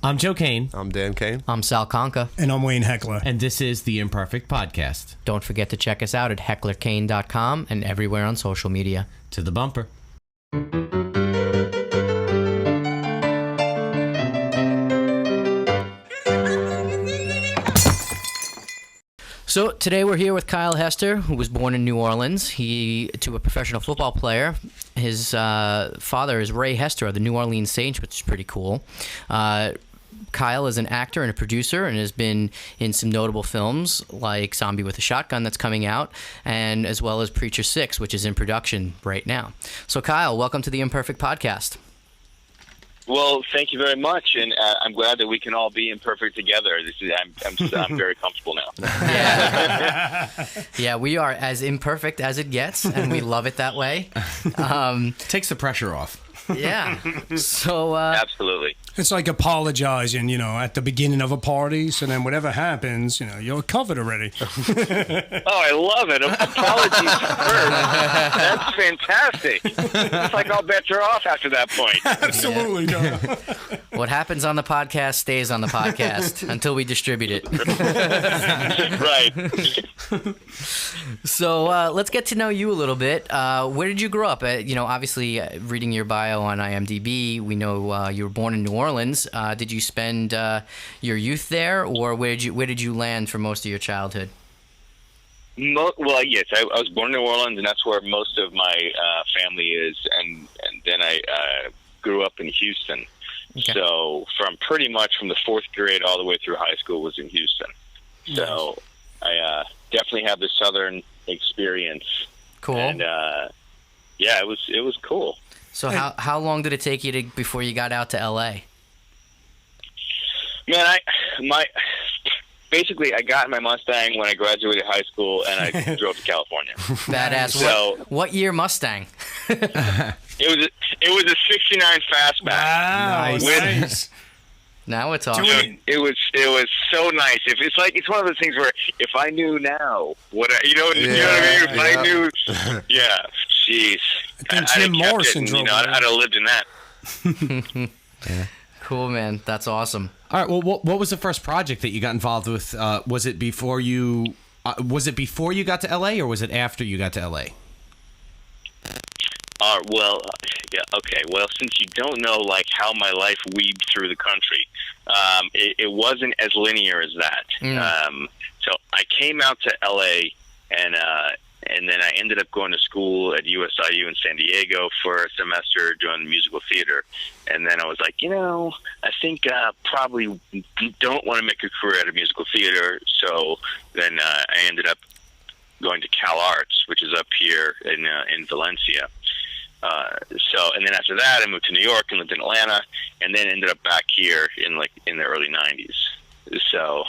I'm Joe Kane. I'm Dan Kane. I'm Sal Conca. And I'm Wayne Heckler. And this is The Imperfect Podcast. Don't forget to check us out at hecklerkane.com and everywhere on social media. To the bumper. So today we're here with Kyle Hester, who was born in New Orleans. To a professional football player. His father is Ray Hester of the New Orleans Saints, which is pretty cool. Kyle is an actor and a producer and has been in some notable films like Zombie with a Shotgun that's coming out, and as well as Preacher 6, which is in production right now. So Kyle, welcome to the Imperfect Podcast. Well, thank you very much, and I'm glad that we can all be imperfect together. I'm very comfortable now. Yeah, we are as imperfect as it gets, and we love it that way. Takes the pressure off. Yeah. So absolutely. It's like apologizing, at the beginning of a party. So then whatever happens, you're covered already. Oh, I love it. Apologies first. That's fantastic. It's like all bets are off after that point. Absolutely. Yeah. No. What happens on the podcast stays on the podcast until we distribute it. Right. So let's get to know you a little bit. Where did you grow up? Obviously, reading your bio on IMDb, we know you were born in New Orleans. Did you spend your youth there, or where did you land for most of your childhood? Well, yes, I was born in New Orleans, and that's where most of my family is, and then I grew up in Houston. Okay. So pretty much from the fourth grade all the way through high school was in Houston. Nice. So I definitely have the Southern experience. Cool. And yeah, it was cool. So how long did it take you before you got out to LA? Man, basically I got in my Mustang when I graduated high school, and I drove to California. Badass. So what year Mustang? It was a '69 Fastback. Wow, nice. Now it's awesome. It was so nice. It's one of those things where if I knew now what you know what I mean. If I knew, yeah, jeez. I Jim Morrison drove. I'd have lived in that. Yeah. Cool, man. That's awesome. All right. Well, what was the first project that you got involved with? Was it before you got to LA, or was it after you got to LA? Well, yeah, okay. Well, since you don't know how my life weaved through the country, it wasn't as linear as that. So I came out to LA, and then I ended up going to school at USIU in San Diego for a semester doing musical theater. And then I was like, I think probably don't want to make a career out of musical theater. So then I ended up going to Cal Arts, which is up here in Valencia. And then after that, I moved to New York and lived in Atlanta, and then ended up back here in the early '90s. So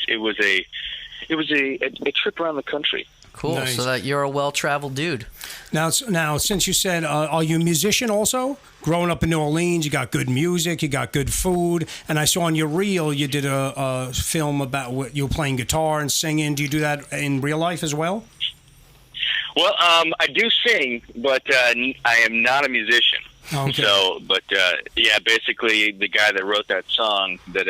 it was a trip around the country. Cool. Nice. So that you're a well-traveled dude. Now, since you said, are you a musician also? Growing up in New Orleans, you got good music, you got good food, and I saw on your reel you did a film about what you were playing guitar and singing. Do you do that in real life as well? Well, I do sing, but I am not a musician. Okay. So, yeah, basically the guy that wrote that song that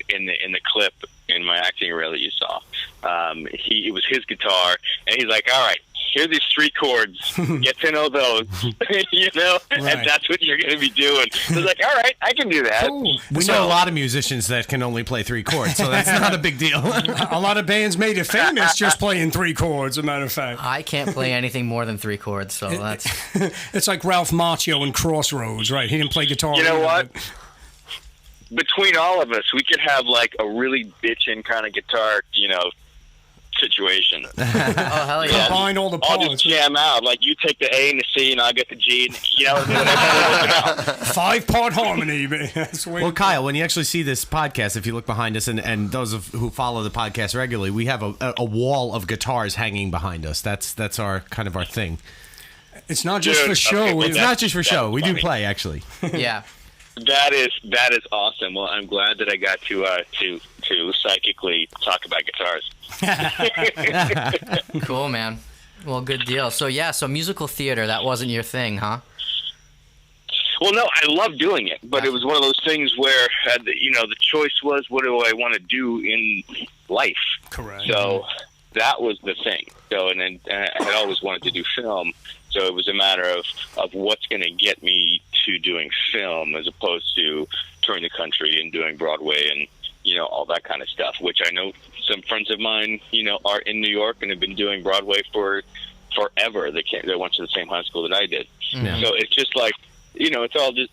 in the clip in my acting reel that you saw, it was his guitar, and he's like, "All right, here's these 3 chords. Get to know those, Right. and that's what you're going to be doing." So I was like, "All right, I can do that." Cool. We know a lot of musicians that can only play 3 chords, so that's not a big deal. A lot of bands made it famous just playing 3 chords, as a matter of fact. I can't play anything more than 3 chords, so that's... It's like Ralph Macchio in Crossroads, right? He didn't play guitar. You know what? Between all of us, we could have a really bitchin' kind of guitar, situation. Oh, hell yeah. Combine all the parts. I'll just jam out. You take the A and the C, and I'll get the G, and whatever. 5-part harmony. That's the way. Well, Kyle, when you actually see this podcast, if you look behind us, and those who follow the podcast regularly, we have a wall of guitars hanging behind us. That's our kind of our thing. It's not just for show. Okay, well, it's not just for show. We do funny. play, actually. Yeah. That is awesome. Well, I'm glad that I got to psychically talk about guitars. Cool, man. Well, good deal. So musical theater, that wasn't your thing, huh? Well, no, I love doing it, but it was one of those things where, the choice was, what do I want to do in life? Correct. So that was the thing. So, and then I had always wanted to do film, so it was a matter of what's going to get me to doing film as opposed to touring the country and doing Broadway and, all that kind of stuff, which I know some friends of mine, are in New York and have been doing Broadway for forever. They went to the same high school that I did. Yeah. So it's just like, it's all just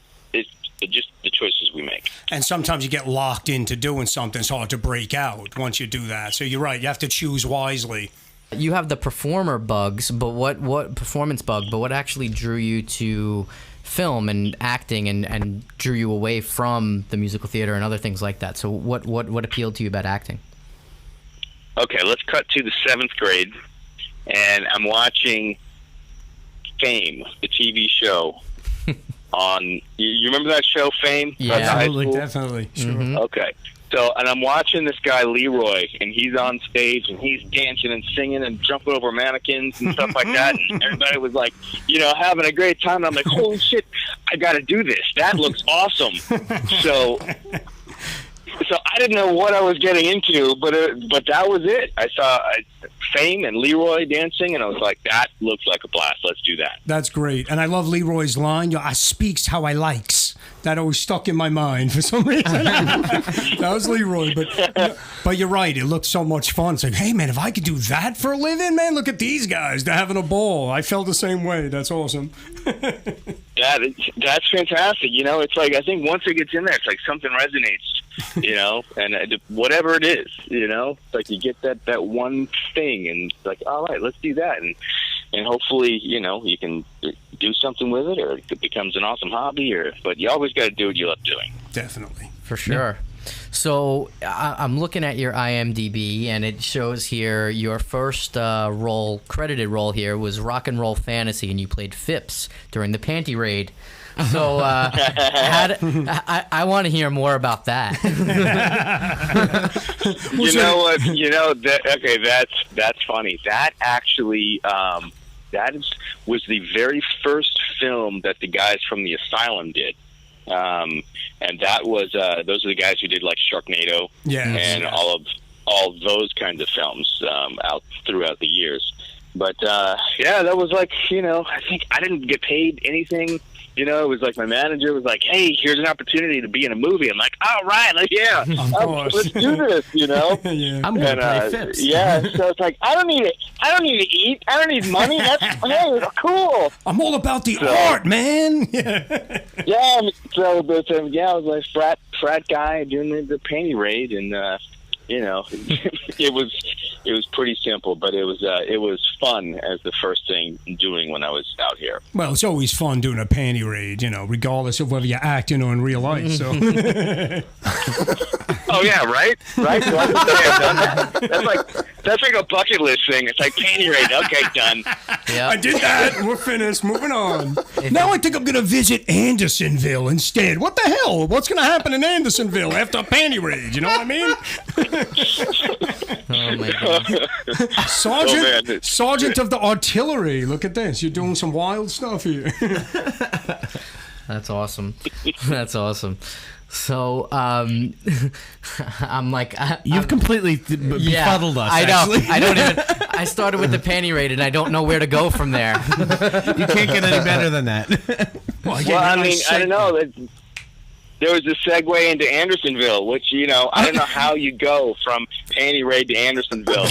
the choices we make. And sometimes you get locked into doing something. It's hard to break out once you do that. So you're right. You have to choose wisely. You have the performer bugs, but what performance bug? But what actually drew you to film and acting and drew you away from the musical theater and other things like that? So what appealed to you about acting? Okay, let's cut to the 7th grade, and I'm watching Fame, the TV show. On you remember that show, Fame? Yeah, absolutely, definitely. Sure. Mm-hmm. Okay. So, and I'm watching this guy, Leroy, and he's on stage, and he's dancing and singing and jumping over mannequins and stuff like that, and everybody was like, having a great time, and I'm like, holy shit, I gotta do this. That looks awesome. So I didn't know what I was getting into, but that was it. I saw Fame and Leroy dancing, and I was like, that looks like a blast. Let's do that. That's great. And I love Leroy's line, I speaks how I likes. That always stuck in my mind for some reason. That was Leroy. But you're right. It looked so much fun. It's like, hey, man, if I could do that for a living, man, look at these guys. They're having a ball. I felt the same way. That's awesome. That's fantastic. It's like, I think once it gets in there, it's like something resonates, and whatever it is, it's like you get that one thing, and it's like, all right, let's do that. And hopefully, you can do something with it, or it becomes an awesome hobby, but you always got to do what you love doing. Definitely. For sure. Yeah. So I'm looking at your IMDb, and it shows here your first credited role here was Rock and Roll Fantasy, and you played Phipps during the Panty Raid. So I want to hear more about that. You know what? Okay, that's funny. That actually was the very first film that the guys from the Asylum did. And that was those are the guys who did like Sharknado and all those kinds of films out throughout the years. But that was like, I think I didn't get paid anything. It was like my manager was like, "Hey, here's an opportunity to be in a movie." I'm like, "All right, let's do this." Yeah. I'm gonna play Phipps. Yeah, so it's like I don't need it. I don't need to eat. I don't need money. That's hey, cool. I'm all about the art, man. Yeah. So, but I was like frat guy doing the Panty Raid, and it was pretty simple, but it was fun as the first thing doing when I was out here. Well, it's always fun doing a Panty Raid, regardless of whether you're acting or in real life. So. Oh yeah, right. So I can say I've done that. That's like a bucket list thing. It's like Panty Raid. Okay, done. Yeah, I did that. We're finished. Moving on. Now I think I'm gonna visit Andersonville instead. What the hell? What's gonna happen in Andersonville after a Panty Raid? You know what I mean? Oh my God. Sergeant of the artillery. Look at this. You're doing some wild stuff here. That's awesome. That's awesome. So, I'm like, you've completely befuddled us. I know. Actually. I don't even. I started with the Panty Raid, and I don't know where to go from there. You can't get any better than that. Well, I mean, I don't know. There was a segue into Andersonville, which, I don't know how you go from Panty Raid to Andersonville,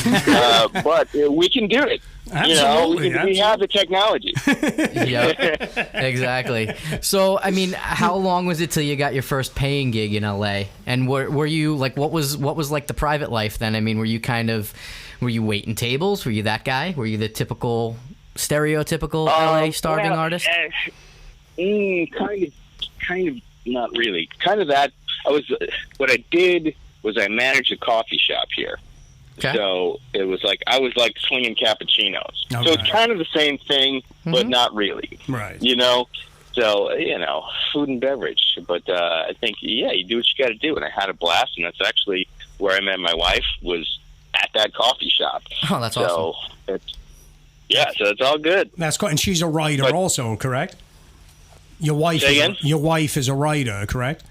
but we can do it. Absolutely, we have the technology. Yep, exactly. So, I mean, how long was it till you got your first paying gig in LA? And were you like, what was like the private life then? I mean, were you waiting tables? Were you that guy? Were you the stereotypical LA starving artist? Kind of. Not really. Kind of that. What I did was I managed a coffee shop here. Okay. So it was like I was like slinging cappuccinos. Okay. So it's kind of the same thing, but not really. Right. So food and beverage. But I think you do what you got to do, and I had a blast, and that's actually where I met my wife was at that coffee shop. Oh, that's awesome. So it's all good. That's cool. And she's a writer also, correct? Your wife. Say again? Your wife is a writer, correct?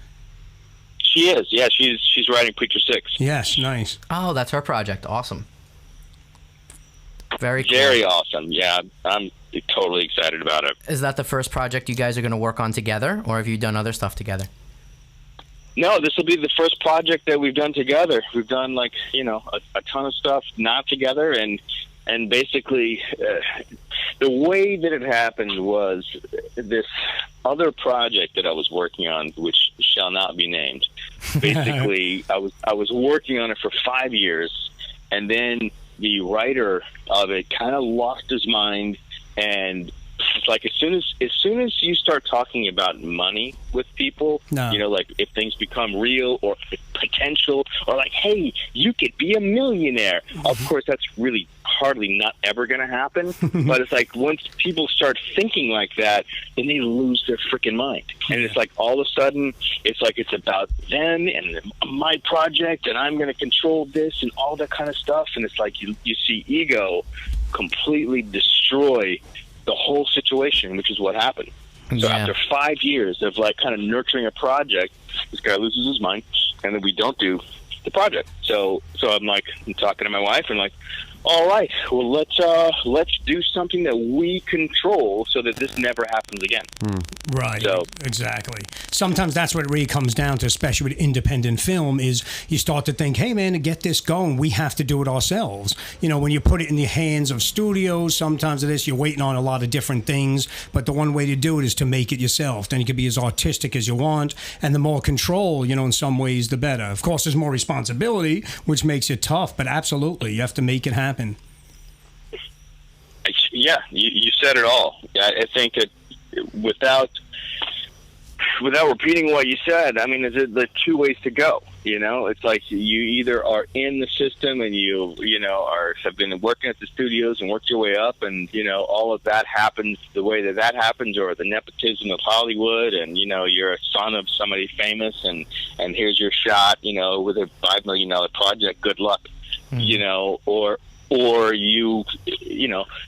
She is. Yeah, she's writing Preacher 6. Yes, nice. Oh, that's her project. Awesome. Very cool. Very awesome. Yeah, I'm totally excited about it. Is that the first project you guys are going to work on together, or have you done other stuff together? No, this will be the first project that we've done together. We've done a ton of stuff not together, and basically the way that it happened was this other project that I was working on, which shall not be named. Basically, I was working on it for 5 years, and then the writer of it kind of lost his mind, and it's like as soon as you start talking about money with people, like if things become real or potential, or like, hey, you could be a millionaire. Of course, that's really hardly not ever going to happen. But it's like once people start thinking like that, then they lose their freaking mind. And it's like all of a sudden, it's like it's about them and my project, and I'm going to control this and all that kind of stuff. And it's like you see ego completely destroy the whole situation, which is what happened. So after 5 years of like kind of nurturing a project, this guy loses his mind, and then we don't do the project. So I'm talking to my wife, and like, all right, well, let's do something that we control so that this never happens again. Right. So exactly. Sometimes that's what it really comes down to, especially with independent film, is you start to think, hey, man, to get this going, we have to do it ourselves. When you put it in the hands of studios, sometimes you're waiting on a lot of different things, but the one way to do it is to make it yourself. Then you can be as artistic as you want, and the more control, in some ways, the better. Of course, there's more responsibility, which makes it tough, but absolutely, you have to make it happen. Yeah, you said it all. I think that without repeating what you said, I mean, there's two ways to go. It's like you either are in the system and you have been working at the studios and worked your way up, and all of that happens the way that happens, or the nepotism of Hollywood, and you're a son of somebody famous, and here's your shot, with a $5 million project. Good luck, or you're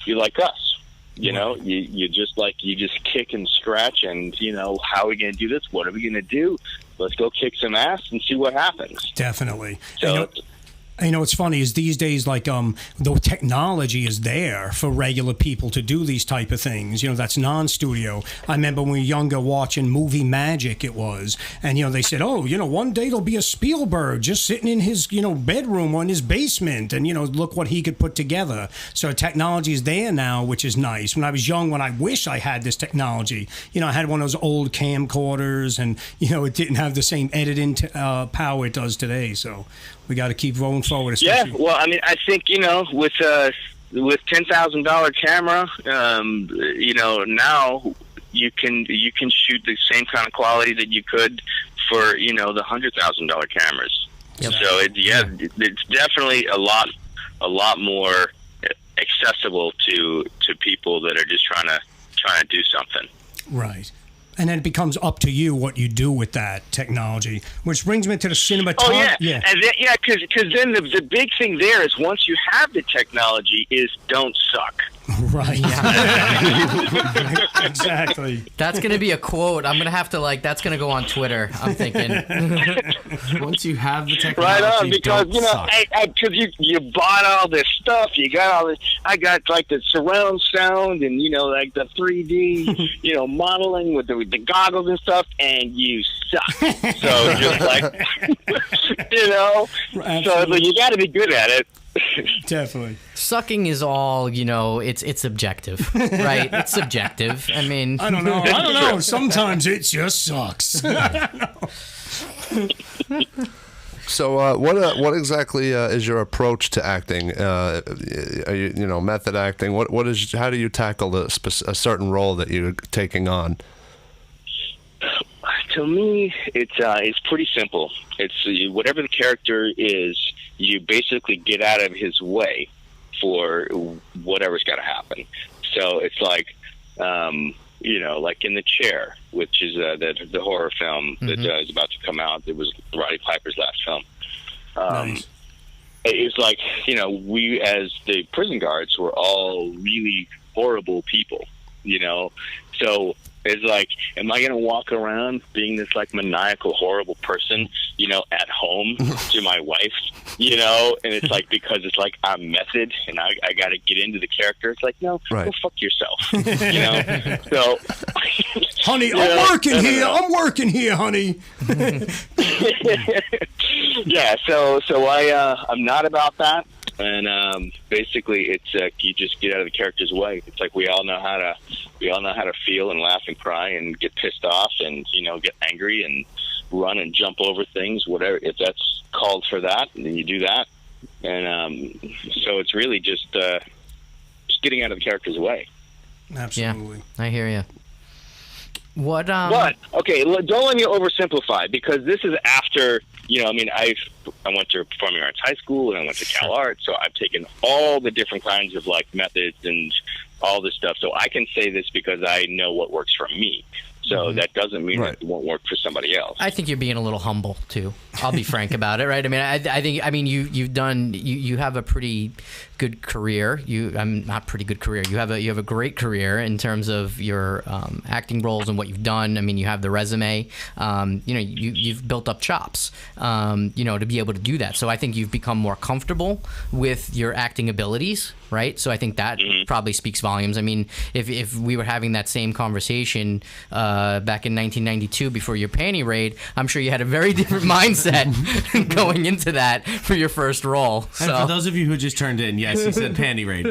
like us, you just kick and scratch, and how are we going to do this? What are we going to do? Let's go kick some ass and see what happens. Definitely. So what's funny is these days, like, the technology is there for regular people to do these type of things. That's non-studio. I remember when we were younger watching Movie Magic, it was. And, they said, oh, one day there'll be a Spielberg just sitting in his, bedroom or in his basement. And, look what he could put together. So technology is there now, which is nice. When I was young, when I wish I had this technology, I had one of those old camcorders, and, it didn't have the same editing power it does today. So we got to keep rolling forward. Yeah, well, I mean, I think with $10,000 camera, now you can shoot the same kind of quality that you could for the $100,000 cameras. Yep. So it's definitely a lot more accessible to people that are just trying to do something. Right. And then it becomes up to you what you do with that technology, which brings me to the cinematography. Oh, yeah. And because then the big thing there is once you have the technology is don't suck. Right. Exactly. That's going to be a quote. I'm going to have to, that's going to go on Twitter, I'm thinking. Once you have the technology, right on, because, because you bought all this stuff. You got all this. I got, the surround sound and, the 3D, modeling with the goggles and stuff, and you suck. So just so you got to be good at it. Definitely. Sucking is all, it's subjective, right? It's subjective. I mean, I don't know. Sometimes it just sucks. So, what exactly is your approach to acting? Are you, method acting? What is? How do you tackle a certain role that you're taking on? To me, it's pretty simple. It's whatever the character is, you basically get out of his way for whatever's got to happen. So it's like in The Chair, which is the horror film that is about to come out. It was Roddy Piper's last film. Nice. It's like, we as the prison guards were all really horrible people, so It's like, am I going to walk around being this like maniacal, horrible person, at home to my wife, and it's like, because it's like I'm method and I got to get into the character. It's like, no, go fuck yourself, So, honey, I'm working here, honey. Yeah. So I'm not about that. And basically, it's you just get out of the character's way. It's like we all know how to feel and laugh and cry and get pissed off and get angry and run and jump over things, whatever. If that's called for that, then you do that. And so it's really just getting out of the character's way. Absolutely. Yeah, I hear you. What? But okay, don't let me oversimplify, because this is after. I went to performing arts high school and I went to Cal Arts, so I've taken all the different kinds of like methods and all this stuff. So I can say this because I know what works for me. So that doesn't mean that it won't work for somebody else. I think you're being a little humble too. I'll be frank about it, right? You have a pretty good career. Not pretty good career. You have a great career in terms of your acting roles and what you've done. I mean, you have the resume. You've built up chops. To be able to do that. So I think you've become more comfortable with your acting abilities, right? So I think that probably speaks volumes. I mean, if we were having that same conversation back in 1992 before your panty raid, I'm sure you had a very different mindset going into that for your first role. So. And for those of you who just turned in, yes, he said panty raid.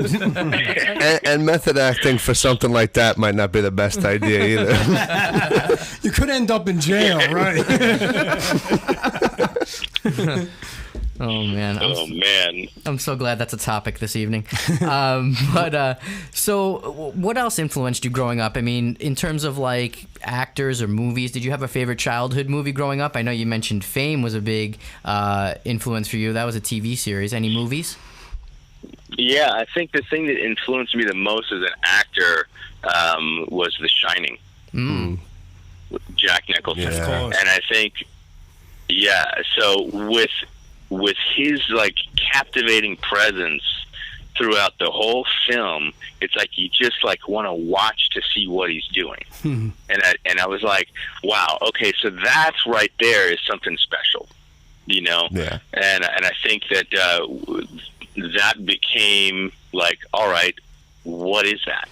and method acting for something like that might not be the best idea either. You could end up in jail, right? Oh man! I'm so glad that's a topic this evening. So what else influenced you growing up? I mean, in terms of like actors or movies, did you have a favorite childhood movie growing up? I know you mentioned Fame was a big influence for you. That was a TV series. Any movies? Yeah, I think the thing that influenced me the most as an actor was The Shining. Jack Nicholson, and I think, so with his like captivating presence throughout the whole film, it's like you just like want to watch to see what he's doing. And I was like, wow, okay, so that's right there is something special, Yeah. And I think that that became like, all right, what is that?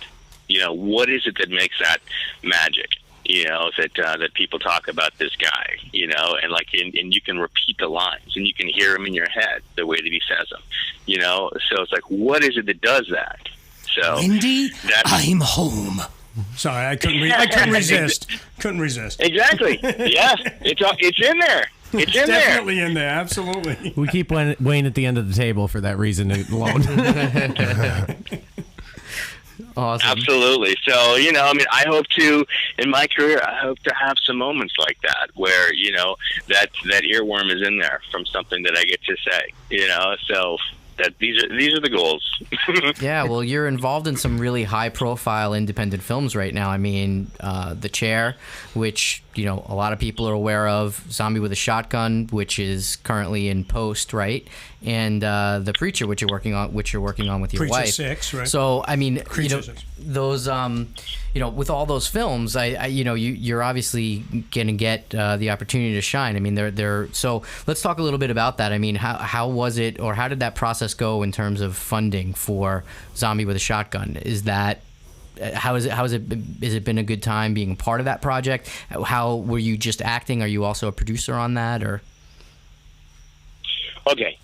What is it that makes that magic? That people talk about this guy, and like, and you can repeat the lines and you can hear them in your head the way that he says them, so it's like, what is it that does that? So Wendy, I'm home. Sorry, I couldn't resist. Exactly. Yeah. It's in there. It's in definitely in there. Absolutely. We keep Wayne at the end of the table for that reason alone. Awesome. Absolutely. So, I hope to, in my career, I hope to have some moments like that where, that earworm is in there from something that I get to say, so that these are the goals. Yeah, well, you're involved in some really high-profile independent films right now. I mean, The Chair, which a lot of people are aware of, Zombie with a Shotgun, which is currently in post, right? And The Preacher, which you're working on with your Preacher wife. 6, right? So, I mean, Preacher 6. Those, with all those films, you're obviously gonna get the opportunity to shine. I mean, they're. So let's talk a little bit about that. I mean, how was it, or how did that process go in terms of funding for Zombie with a Shotgun? Is that Has it been a good time being a part of that project? How were you just acting? Are you also a producer on that, or? Okay,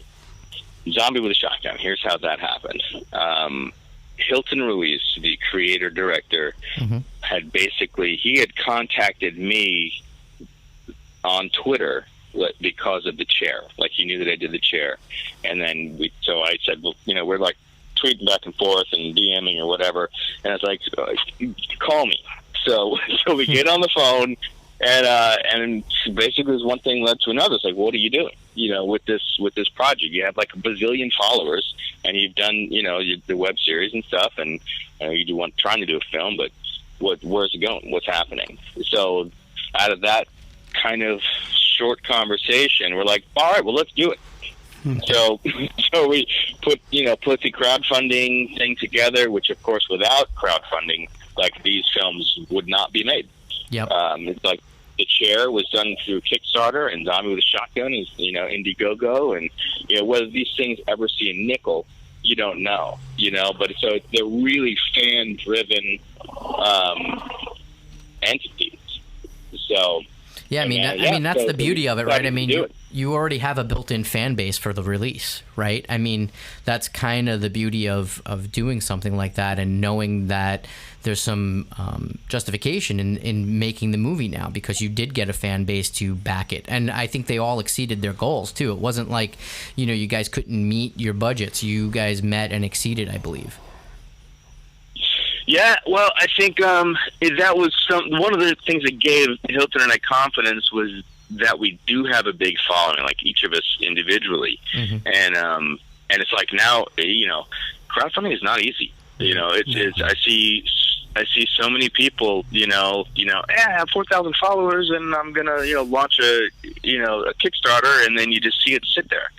Zombie with a Shotgun. Here's how that happened. Hilton Ruiz, the creator director, had contacted me on Twitter because of The Chair. Like, he knew that I did The Chair, and then so I said, well, we're like tweeting back and forth and DMing or whatever, and I was like, call me. So we get on the phone, and basically there's one thing led to another. It's like, what are you doing? With this project, you have like a bazillion followers, and you've done the web series and stuff, and trying to do a film, but where's it going? What's happening? So out of that kind of short conversation, we're like, all right, well, let's do it. So we put the crowdfunding thing together, which of course without crowdfunding like these films would not be made. Yep. It's like The Chair was done through Kickstarter, and Zombie with a Shotgun is, Indiegogo, and whether these things ever see a nickel, you don't know, But so they're really fan-driven entities. So. Yeah, I mean that's the beauty of it, right? I mean, you already have a built-in fan base for the release, right? I mean, that's kind of the beauty of doing something like that, and knowing that there's some justification in making the movie now, because you did get a fan base to back it, and I think they all exceeded their goals too. It wasn't like you guys couldn't meet your budgets. You guys met and exceeded, I believe. Yeah, well, I think that was one of the things that gave Hilton and I confidence was that we do have a big following, like each of us individually, and it's like now, crowdfunding is not easy. It's I see so many people, I have 4,000 followers and I'm gonna launch a Kickstarter, and then you just see it sit there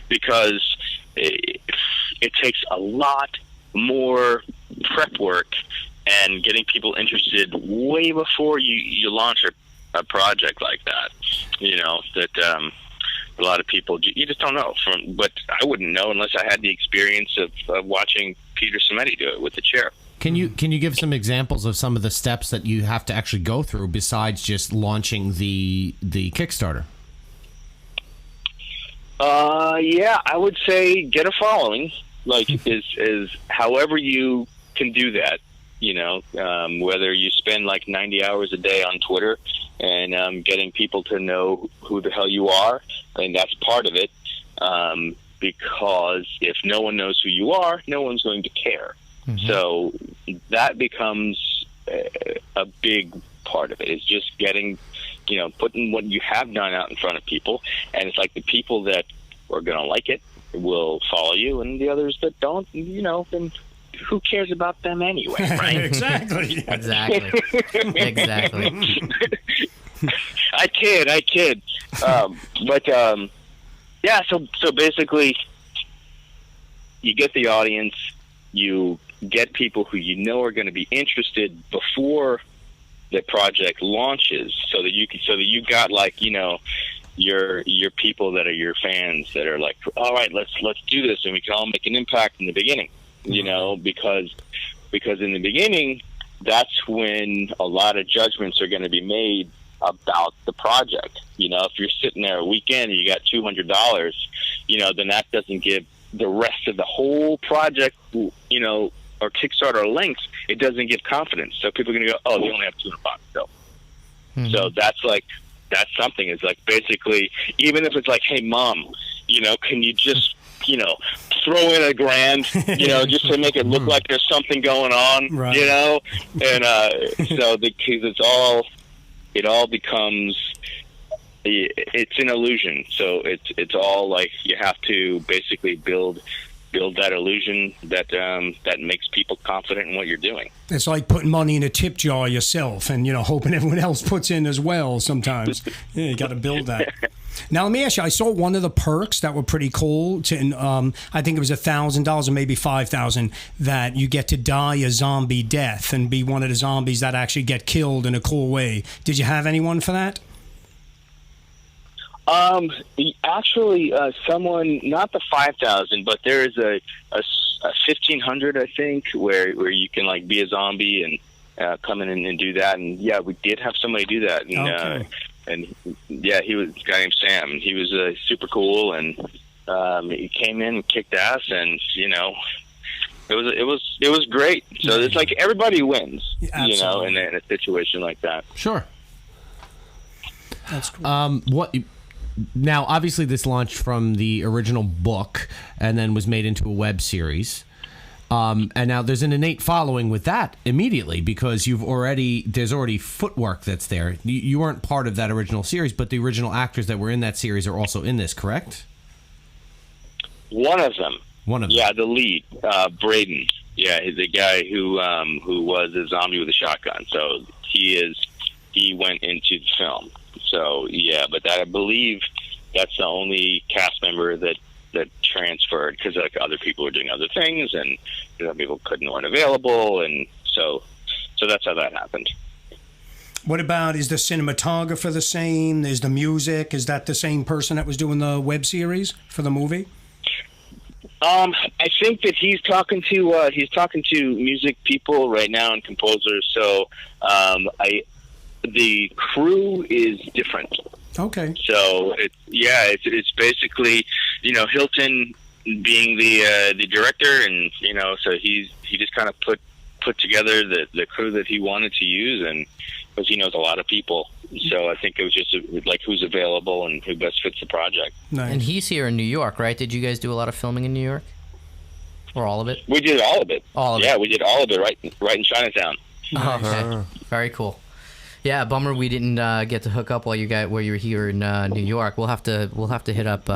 because it takes a lot more prep work and getting people interested way before you launch a project like that. That a lot of people, you just don't know. But I wouldn't know unless I had the experience of watching Peter Simeti do it with The Chair. Can you give some examples of some of the steps that you have to actually go through besides just launching the Kickstarter? Yeah, I would say get a following. Like is however you can do that. Whether you spend like 90 hours a day on Twitter and getting people to know who the hell you are, and that's part of it. Because if no one knows who you are, no one's going to care. So that becomes a big part of it. Is just getting, putting what you have done out in front of people, and it's like the people that are going to like it will follow you, and the others that don't, then who cares about them anyway, right? Exactly. Exactly. I kid. Yeah. So basically, you get the audience, you get people who are going to be interested before the project launches, so that you got like your people that are your fans that are like, all right, let's do this, and we can all make an impact in the beginning. Because in the beginning, that's when a lot of judgments are going to be made about the project. If you're sitting there a weekend and you got $200, then that doesn't give the rest of the whole project, or Kickstarter links, it doesn't give confidence. So people are going to go, oh, they only have $200. So that's something. It's like basically, even if it's like, hey, Mom, can you just throw in $1,000, just to make it look like there's something going on, right. And so because it all becomes, it's an illusion. So it's all like you have to basically build that illusion that makes people confident in what you're doing. It's like putting money in a tip jar yourself and, hoping everyone else puts in as well sometimes. Yeah, you got to build that. Now, let me ask you, I saw one of the perks that were pretty cool. I think it was $1,000 or maybe $5,000 that you get to die a zombie death and be one of the zombies that actually get killed in a cool way. Did you have anyone for that? Actually, someone, not the 5,000, but there is a 1,500, I think, where you can like be a zombie and come in and do that. And yeah, we did have somebody do that. And, okay. And yeah, he was a guy named Sam. He was super cool, and he came in and kicked ass, and it was great. So it's like everybody wins, in a situation like that. Sure. That's cool. Now, obviously, this launched from the original book and then was made into a web series. And now there's an innate following with that immediately because there's already footwork that's there. You weren't part of that original series, but the original actors that were in that series are also in this, correct? One of them. Yeah, the lead, Braden. Yeah, he's the guy who was a zombie with a shotgun. So he went into the film. So yeah, but I believe that's the only cast member that transferred because like other people were doing other things and people weren't available, and so So that's how that happened. What about, is the cinematographer the same? Is the music, is that the same person that was doing the web series for the movie? I think that he's talking to music people right now and composers. So the crew is different. Okay. So it's basically, Hilton being the director, and so he just kind of put together the crew that he wanted to use, and because he knows a lot of people. So I think it was just like who's available and who best fits the project. Nice. And he's here in New York, right? Did you guys do a lot of filming in New York? Or all of it? We did all of it. We did all of it right in Chinatown. Oh, okay. Very cool. Yeah, bummer we didn't get to hook up while you were here in New York. We'll have to hit up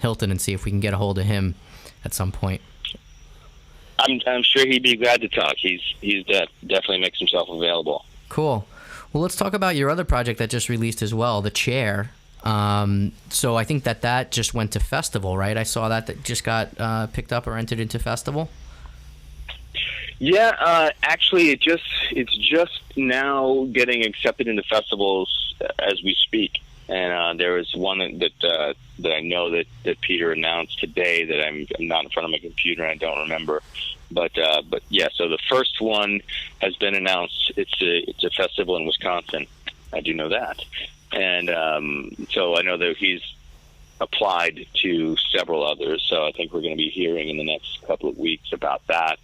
Hilton and see if we can get a hold of him at some point. I'm sure he'd be glad to talk. He's definitely makes himself available. Cool. Well, let's talk about your other project that just released as well, The Chair. So I think that just went to festival, right? I saw that just got picked up or entered into festival. Yeah, actually, it's just now getting accepted into festivals as we speak. And there was one that I know that Peter announced today that I'm not in front of my computer and I don't remember. But yeah, so the first one has been announced. It's a festival in Wisconsin. I do know that. And so I know that he's applied to several others. So I think we're going to be hearing in the next couple of weeks about that.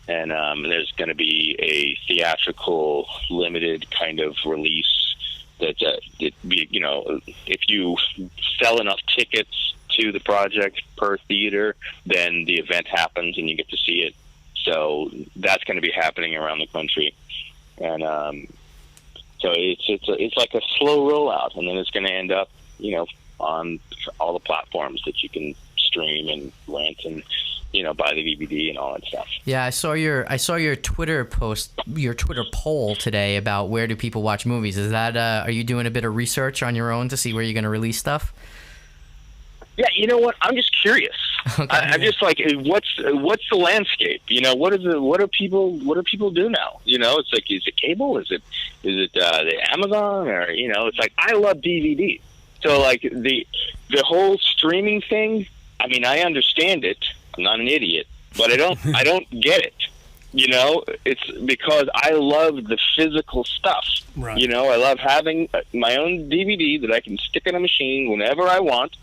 And there's going to be a theatrical limited kind of release that if you sell enough tickets to the project per theater, then the event happens and you get to see it. So that's going to be happening around the country. And so it's like a slow rollout, and then it's going to end up, on all the platforms that you can stream and rent and, buy the DVD and all that stuff. Yeah, I saw your Twitter post, your Twitter poll today about where do people watch movies. Is that are you doing a bit of research on your own to see where you're going to release stuff? Yeah, you know what? I'm just curious. Okay. I'm just like, what's the landscape? What do people do now? It's like, is it cable? Is it the Amazon? Or it's like, I love DVD. So like the whole streaming thing. I mean, I understand it. I'm not an idiot, but I don't get it. It's because I love the physical stuff. Right. I love having my own DVD that I can stick in a machine whenever I want.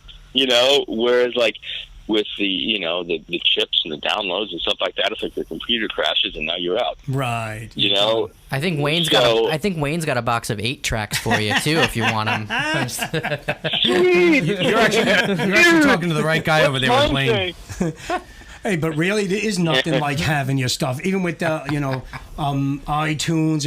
Whereas like with the chips and the downloads and stuff like that, it's like the computer crashes and now you're out. Right. I think Wayne's got a box of 8 tracks for you too, if you want them. You're actually talking to the right guy over there with Wayne. Hey, but really, there is nothing like having your stuff. Even with iTunes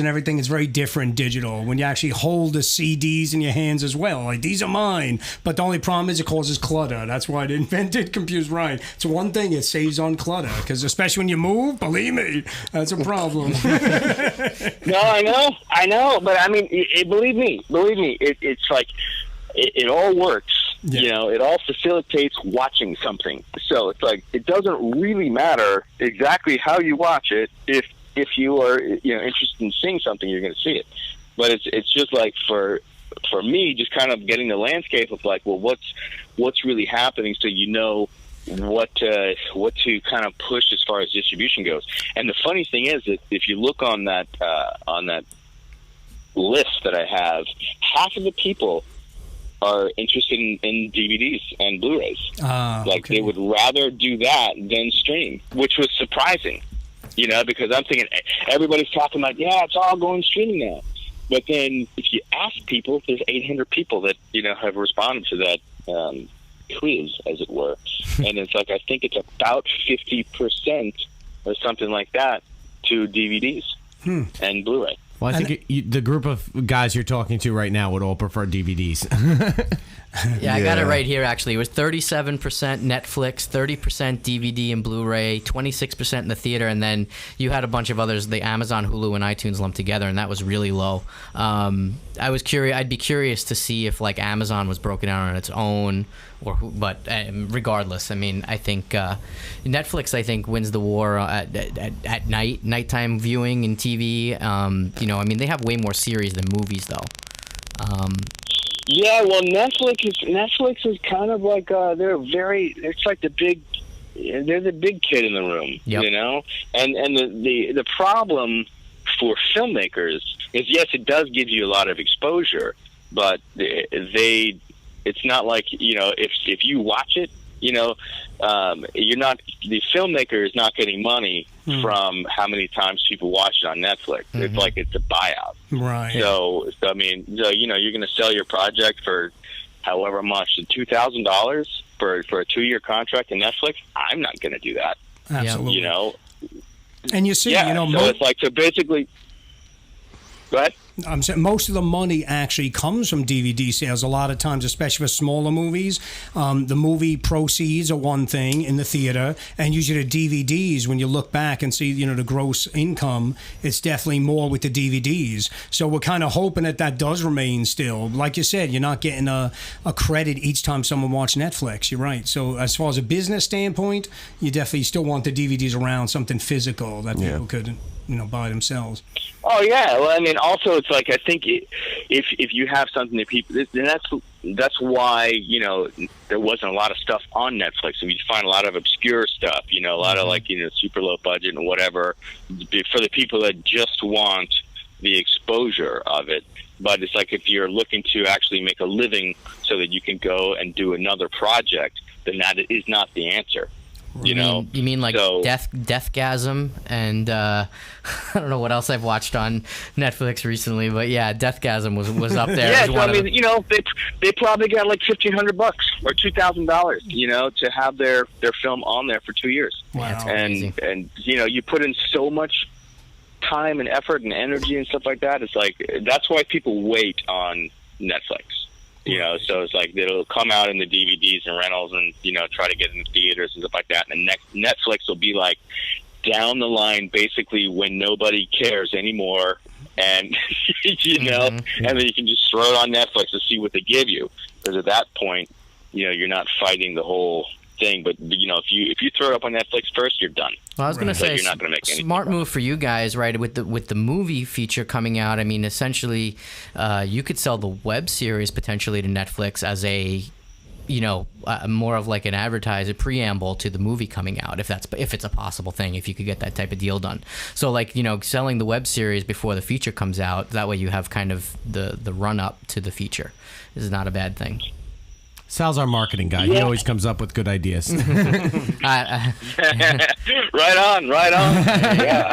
and everything, it's very different digital. When you actually hold the CDs in your hands as well, like these are mine. But the only problem is it causes clutter. That's why they invented computers. Right. It's one thing, it saves on clutter, because especially when you move, believe me, that's a problem. No, I know, but I mean, believe me, it's like it all works. Yeah. It all facilitates watching something. So it's like, it doesn't really matter exactly how you watch it. If you are, interested in seeing something, you're going to see it. But it's just like for me, just kind of getting the landscape of like, well, what's really happening, so what to kind of push as far as distribution goes. And the funny thing is that if you look on that list that I have, half of the people are interested in DVDs and Blu-rays. Okay. They would rather do that than stream, which was surprising, because I'm thinking everybody's talking about, it's all going streaming now. But then if you ask people, there's 800 people that, have responded to that quiz, as it were. And it's like, I think it's about 50% or something like that to DVDs and Blu-ray. Well, I think the group of guys you're talking to right now would all prefer DVDs. Yeah, I got it right here, actually. It was 37% Netflix, 30% DVD and Blu-ray, 26% in the theater, and then you had a bunch of others, the Amazon, Hulu, and iTunes lumped together, and that was really low. I'd be curious to see if, like, Amazon was broken out on its own, but regardless, I mean, I think Netflix, I think, wins the war at nighttime viewing and TV. I mean, they have way more series than movies, though. Yeah, well, Netflix is kind of like it's like they're the big kid in the room, yep. And the problem for filmmakers is, yes, it does give you a lot of exposure, but it's not like, if you watch it, the filmmaker is not getting money from how many times people watch it on Netflix. Mm-hmm. It's like it's a buyout. Right. So I mean, you're going to sell your project for however much, $2,000 for a 2-year contract in Netflix. I'm not going to do that. Absolutely. And you see, it's like, so basically, go ahead. I'm saying most of the money actually comes from DVD sales. A lot of times, especially for smaller movies, the movie proceeds are one thing in the theater, and usually the DVDs, when you look back and see, the gross income, it's definitely more with the DVDs. So we're kind of hoping that does remain still. Like you said, you're not getting a credit each time someone watches Netflix. You're right. So as far as a business standpoint, you definitely still want the DVDs around, something physical that people could buy themselves. Oh yeah, well, I mean, also it's like, I think if you have something that people, then that's why there wasn't a lot of stuff on Netflix. I mean, you find a lot of obscure stuff, a lot of super low budget and whatever, for the people that just want the exposure of it. But it's like, if you're looking to actually make a living so that you can go and do another project, then that is not the answer. You mean like Deathgasm and I don't know what else I've watched on Netflix recently, but yeah, Deathgasm was up there. Yeah, so I mean, they probably got like $1,500 or $2,000, to have their film on there for 2 years. Wow. And you put in so much time and effort and energy and stuff like that. It's like, that's why people wait on Netflix. So it's like it'll come out in the DVDs and rentals and, try to get in the theaters and stuff like that. And the Netflix will be like down the line, basically when nobody cares anymore. And, and then you can just throw it on Netflix to see what they give you. Because at that point, you're not fighting the whole thing. But if you throw it up on Netflix first, you're done. Well, I was going to say, you're not going to make any smart move for you guys, right? With the movie feature coming out, I mean, essentially, you could sell the web series potentially to Netflix as a, more of like an advertiser preamble to the movie coming out, if it's a possible thing, if you could get that type of deal done. So like, selling the web series before the feature comes out, that way you have kind of the run up to the feature. This is not a bad thing. Sal's our marketing guy. Yeah. He always comes up with good ideas. Right on. Yeah,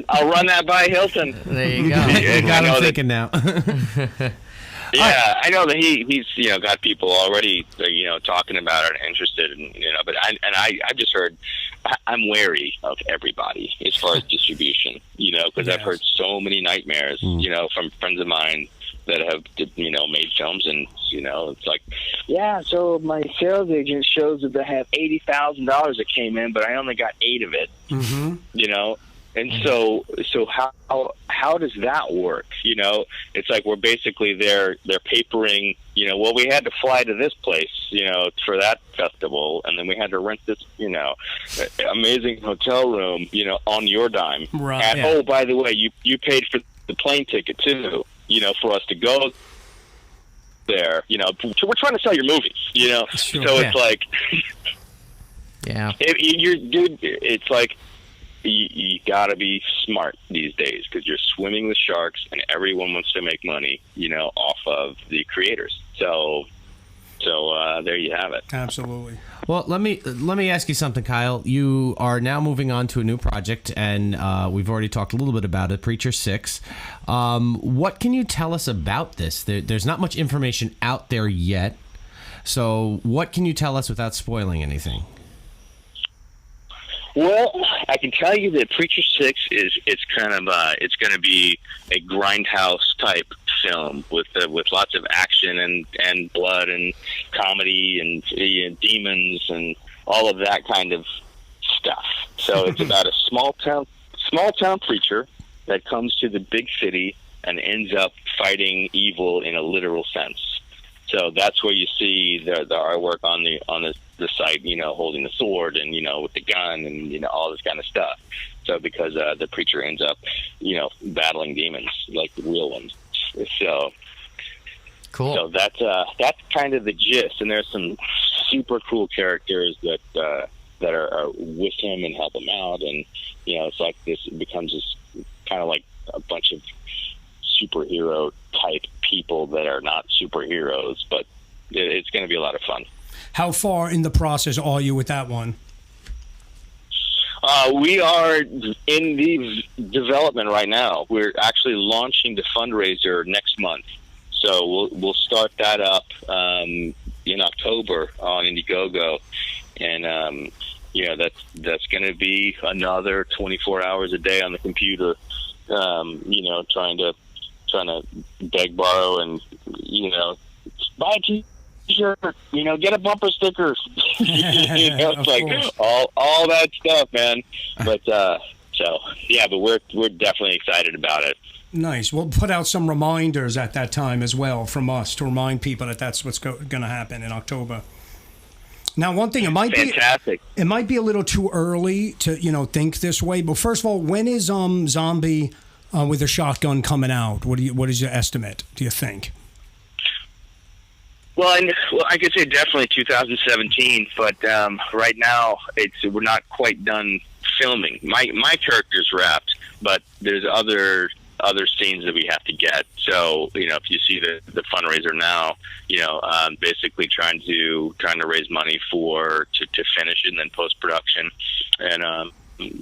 I'll run that by Hilton. There you go. You got him thinking now. Yeah, I know that he's got people already talking about it and interested, and but I've just heard, I'm wary of everybody as far as distribution, because I've heard so many nightmares, from friends of mine that have made films, and it's like, yeah, so my sales agent shows that they have $80,000 that came in, but I only got 8 of it. And so how does that work? It's like, we're basically they're papering, well, we had to fly to this place, for that festival, and then we had to rent this, amazing hotel room, on your dime. Right. And, oh, by the way, you paid for the plane ticket too, for us to go there. We're trying to sell your movie, Sure. So it's like, yeah, it's like, you got to be smart these days, because you're swimming with sharks, and everyone wants to make money, off of the creators. So there you have it. Absolutely. Well, let me ask you something, Kyle. You are now moving on to a new project, and we've already talked a little bit about it, Preacher 6. What can you tell us about this? There's not much information out there yet. So what can you tell us without spoiling anything? Well, I can tell you that Preacher 6 is kind of it's going to be a grindhouse type film with lots of action and blood and comedy and demons and all of that kind of stuff. So it's about a small town preacher that comes to the big city and ends up fighting evil in a literal sense. So that's where you see the artwork on the site, holding the sword and, with the gun and, all this kind of stuff. So because the preacher ends up, battling demons, like the real ones. So cool. So that's kind of the gist. And there's some super cool characters that are with him and help him out. And, it's like it becomes this kind of like a bunch of superhero type people that are not superheroes, but it's going to be a lot of fun. How far in the process are you with that one? We are in the development right now. We're actually launching the fundraiser next month, so we'll start that up in October on Indiegogo, and that's going to be another 24 hours a day on the computer, trying to beg, borrow, and buy a t-shirt, get a bumper sticker. It's like all that stuff, man. But but we're definitely excited about it. Nice. We'll put out some reminders at that time as well from us to remind people that that's what's going to happen in October. Now, one thing, it might be a little too early to think this way. But first of all, when is Zombie with a Shotgun coming out? What is your estimate, do you think? Well, I could say definitely 2017, but right now we're not quite done filming. My character's wrapped, but there's other scenes that we have to get. So if you see the fundraiser now, basically trying to raise money to finish it and then post production, and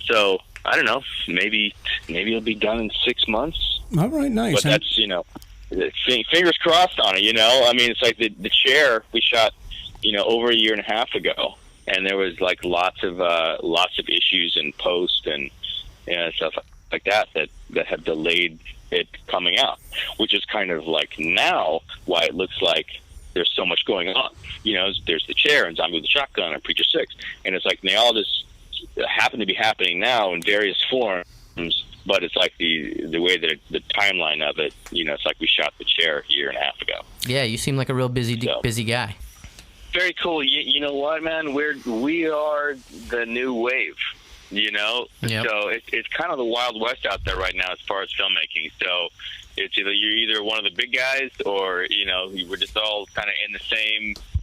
so I don't know, maybe it'll be done in 6 months. All right, nice. But that's fingers crossed on it. I mean, it's like the chair we shot over a year and a half ago, and there was like lots of issues in post and stuff like that have delayed it coming out, which is kind of like now why it looks like there's so much going on. There's the chair and Zombie with the Shotgun and Preacher 6, and it's like they all just happen to be happening now in various forms, but it's like the way that the timeline of it, it's like we shot the chair a year and a half ago. Yeah, you seem like a real busy guy. Very cool. You know what, man? We are the new wave. Yep. So it's kind of the Wild West out there right now as far as filmmaking. So it's you're either one of the big guys or we're just all kind of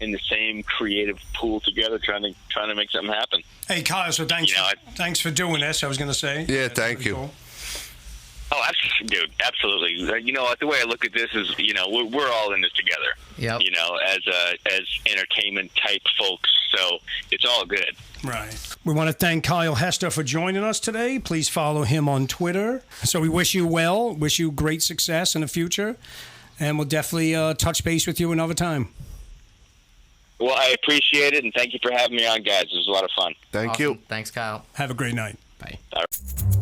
in the same creative pool together, trying to make something happen. Hey, Kyle, so thanks for doing this. I was going to say. Yeah, thank you. Cool. Oh, dude, absolutely. The way I look at this is, we're all in this together. Yep. As entertainment type folks. So it's all good. Right. We want to thank Kyle Hester for joining us today. Please follow him on Twitter. So we wish you well, wish you great success in the future, and we'll definitely touch base with you another time. Well, I appreciate it, and thank you for having me on, guys. It was a lot of fun. Thank you. Thanks, Kyle. Have a great night. Bye. All right.